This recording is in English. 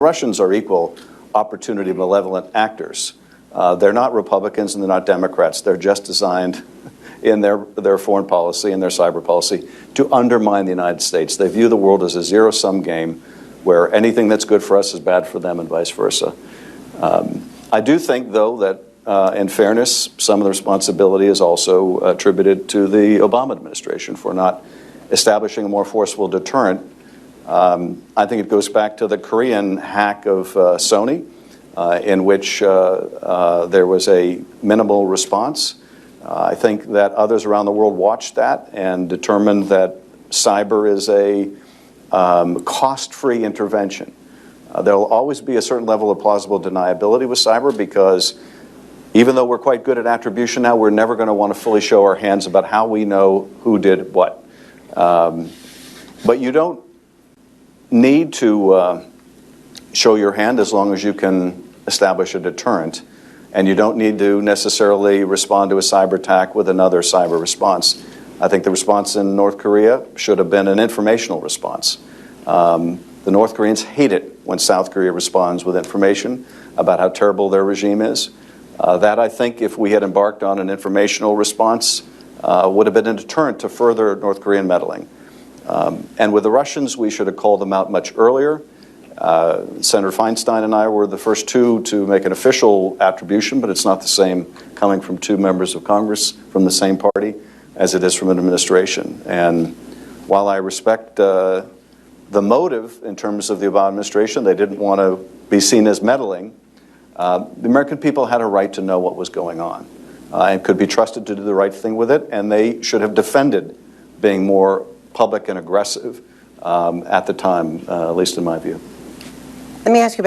Russians are equal opportunity malevolent actors. They're not Republicans and they're not Democrats. They're just designed in their foreign policy and their cyber policy to undermine the United States. They view the world as a zero-sum game where anything that's good for us is bad for them and vice versa. I do think, though, that in fairness, some of the responsibility is also attributed to the Obama administration for not establishing a more forceful deterrent. I think it goes back to the Korean hack of Sony, in which there was a minimal response. I think that others around the world watched that and determined that cyber is a cost-free intervention. There will always be a certain level of plausible deniability with cyber because even though we're quite good at attribution now, we're never going to want to fully show our hands about how we know who did what. But you don't need to show your hand as long as you can establish a deterrent, and you don't need to necessarily respond to a cyber attack with another cyber response. I think the response in North Korea should have been an informational response. The North Koreans hate it when South Korea responds with information about how terrible their regime is. That, I think, if we had embarked on an informational response, would have been a deterrent to further North Korean meddling. And with the Russians, we should have called them out much earlier. Senator Feinstein and I were the first two to make an official attribution, but it's not the same coming from two members of Congress from the same party as it is from an administration. And while I respect the motive in terms of the Obama administration, they didn't want to be seen as meddling, the American people had a right to know what was going on and could be trusted to do the right thing with it, and they should have defended being more public and aggressive at the time, at least in my view. Let me ask you about